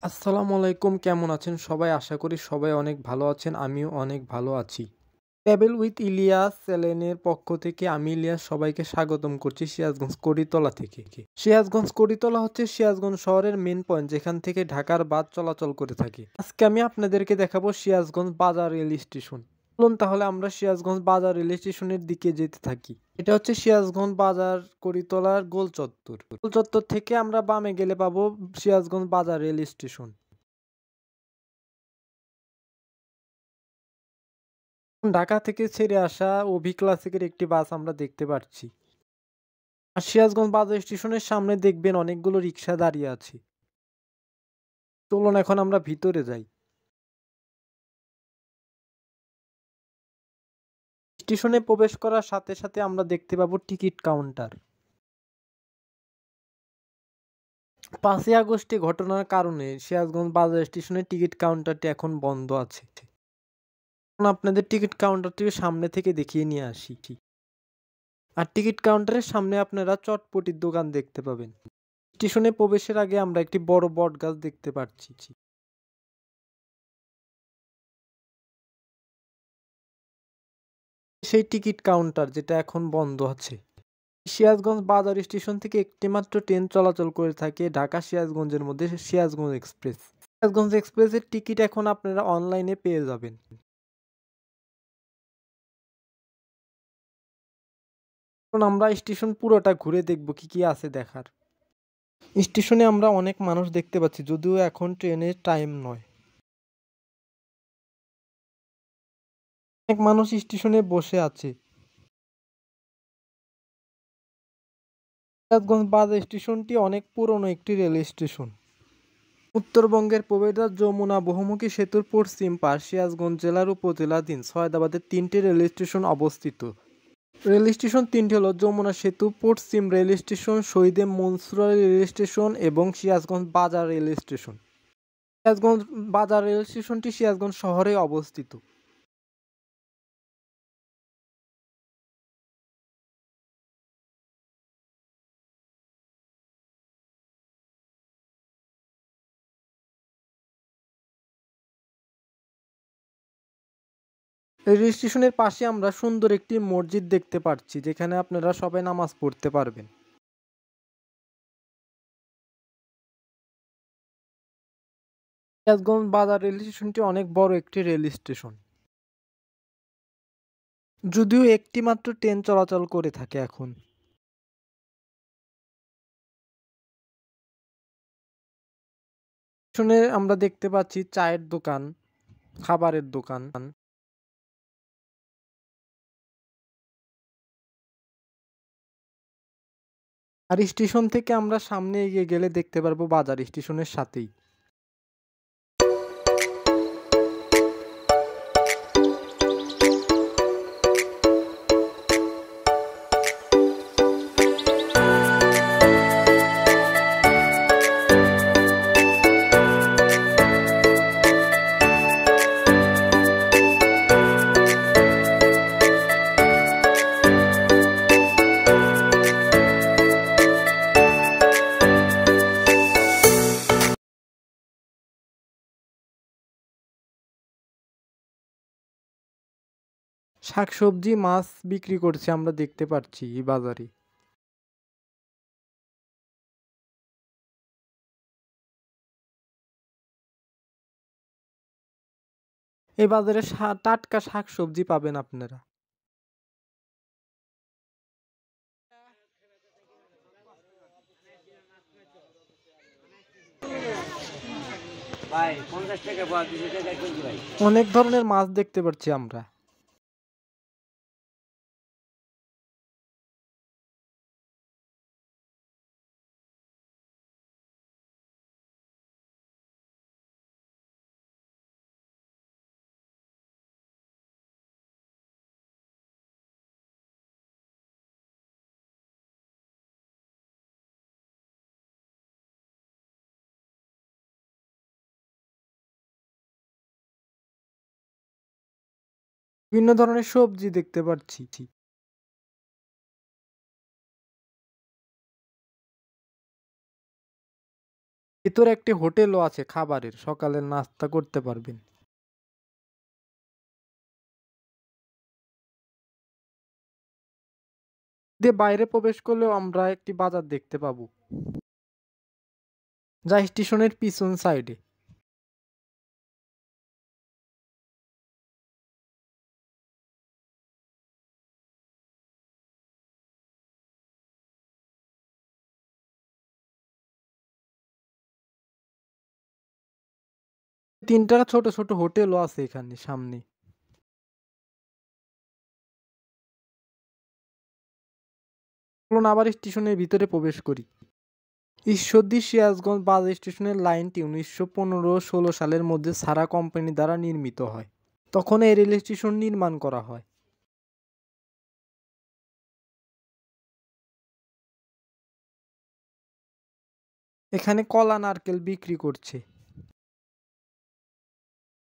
আসসালামু আলাইকুম, কেমন আছেন সবাই? আশা করি সবাই অনেক ভালো আছেন। আমিও অনেক ভালো আছি। ট্রাভেল উইথ ইলিয়াস চ্যানেলের পক্ষ থেকে আমি ইলিয়াস সবাইকে স্বাগতম করছি সিরাজগঞ্জ কড়িতলা থেকে। সিরাজগঞ্জ কড়িতলা হচ্ছে সিরাজগঞ্জ শহরের মেন পয়েন্ট, যেখান থেকে ঢাকার বাস চলাচল করে থাকে। আজকে আমি আপনাদেরকে দেখাবো সিরাজগঞ্জ বাজার রেল স্টেশন। চলুন তাহলে আমরা সিরাজগঞ্জ বাজার রেল স্টেশনের দিকে যেতে থাকি। এটা হচ্ছে সিরাজগঞ্জ বাজার কড়িতলার গোল চত্বর। গোল চত্বর থেকে আমরা বামে গেলে পাবো সিরাজগঞ্জ বাজার রেল স্টেশন। ঢাকা থেকে ছেড়ে আসা অভি ক্লাসিকের একটি বাস আমরা দেখতে পাচ্ছি। আর সিরাজগঞ্জ বাজার স্টেশনের সামনে দেখবেন অনেকগুলো রিক্সা দাঁড়িয়ে আছে। চলুন এখন আমরা ভিতরে যাই। স্টেশনে প্রবেশ করার সাথে সাথে আমরা দেখতে পাবো টিকিট কাউন্টার। 5ই আগস্টে ঘটনার কারণে সিরাজগঞ্জ বাজার স্টেশনের টিকিট কাউন্টারটি এখন বন্ধ আছে। এখন আপনাদের টিকিট কাউন্টারটিকে সামনে থেকে দেখিয়ে নিয়ে আসি। আর টিকিট কাউন্টারের সামনে আপনারা চটপটির দোকান দেখতে পাবেন। স্টেশনে প্রবেশের আগে আমরা একটি বড় বট গাছ দেখতে পাচ্ছি। সেই টিকিট কাউন্টার যেটা এখন বন্ধ আছে। সিরাজগঞ্জ বাজার স্টেশন থেকে একটি মাত্র ট্রেন চলাচল করে থাকে ঢাকা সিরাজগঞ্জের মধ্যে, সিরাজগঞ্জ এক্সপ্রেস। সিরাজগঞ্জ এক্সপ্রেসের টিকিট এখন আপনারা অনলাইনে পেয়ে যাবেন। এখন আমরা স্টেশন পুরোটা ঘুরে দেখব কি কি আছে দেখার। স্টেশনে আমরা অনেক মানুষ দেখতে পাচ্ছি, যদিও এখন ট্রেনের টাইম নয়। অনেক মানুষ স্টেশনে বসে আছে। সিরাজগঞ্জ বাজার স্টেশনটি অনেক পুরনো একটি রেল স্টেশন। উত্তরবঙ্গের প্রবেশদ্বার যমুনা বহুমুখী সেতুর পশ্চিম পার সিরাজগঞ্জ জেলার উপজেলাধীন সৈয়দাবাদে 3টি রেল স্টেশন অবস্থিত। রেল স্টেশন 3টি হল যমুনা সেতু, পশ্চিম রেল স্টেশন, শহীদে মনসুরা রেল স্টেশন এবং সিরাজগঞ্জ বাজার রেল স্টেশন। সিরাজগঞ্জ বাজার রেল স্টেশনটি সিরাজগঞ্জ শহরে অবস্থিত। রেল স্টেশনের পাশে আমরা সুন্দর একটি মসজিদ দেখতে পাচ্ছি, যেখানে আপনারা সবাই নামাজ পড়তে পারবেন। সিরাজগঞ্জ বাজার রেল স্টেশনটি অনেক বড় একটি রেল স্টেশন, যদিও একটি মাত্র ট্রেন চলাচল করে থাকে এখন। স্টেশনে আমরা দেখতে পাচ্ছি চায়ের দোকান, খাবারের দোকান। আর স্টেশন থেকে আমরা সামনে এগিয়ে গেলে দেখতে পারবো বাজার স্টেশনের সাথেই। শাকসবজি মাছ বিক্রি করছে আমরা দেখতে পাচ্ছি এই বাজারে। এই বাজারে টাটকা শাকসবজি পাবেন আপনারা। অনেক ধরনের মাছ দেখতে পাচ্ছি আমরা। বিভিন্ন ধরনের সবজি দেখতে পাচ্ছি। ভিতরে একটি হোটেলও আছে খাবারের, সকালের নাস্তা করতে পারবেন। দিয়ে বাইরে প্রবেশ করলেও আমরা একটি বাজার দেখতে পাবো, যা স্টেশনের পিছন সাইডে। 3টা ছোট ছোট হোটেলও আছে এখানে সামনে। চলুন আবার স্টেশনের ভিতরে প্রবেশ করি। ঈশ্বরদী সিরাজগঞ্জ বাস স্টেশনের লাইনটি 1915-16 সালের মধ্যে সারা কোম্পানি দ্বারা নির্মিত হয়। তখন এই রেল স্টেশন নির্মাণ করা হয়। এখানে কলা নারকেল বিক্রি করছে।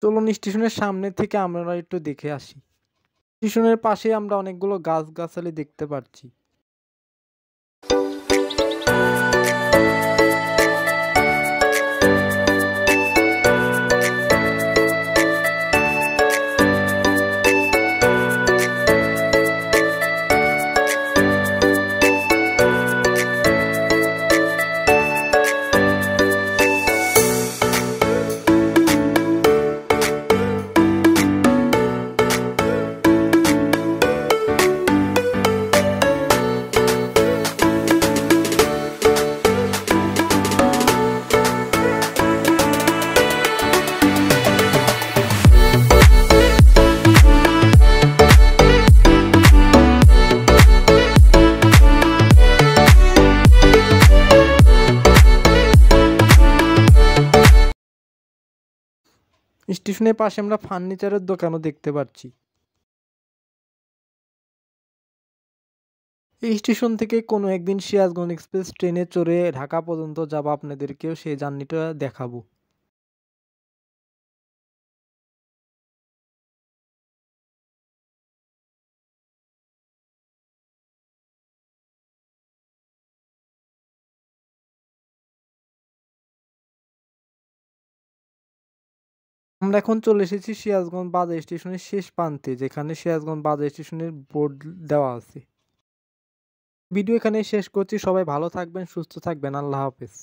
চলুন স্টেশনের সামনে থেকে আমরা একটু দেখে আসি। স্টেশনের পাশে আমরা অনেকগুলো গাছগাছালি দেখতে পাচ্ছি। স্টেশনের পাশে আমরা ফার্নিচারের দোকানও দেখতে পাচ্ছি। এই স্টেশন থেকে কোনো একদিন সিরাজগঞ্জ এক্সপ্রেস ট্রেনে চড়ে ঢাকা পর্যন্ত যাব, আপনাদেরকেও সেই জার্নিটা দেখাবো। আমরা এখন চলে এসেছি সিরাজগঞ্জ বাজার স্টেশনের শেষ প্রান্তে, যেখানে সিরাজগঞ্জ বাজার স্টেশনের বোর্ড দেওয়া আছে। ভিডিও এখানে শেষ করছি। সবাই ভালো থাকবেন, সুস্থ থাকবেন। আল্লাহ হাফেজ।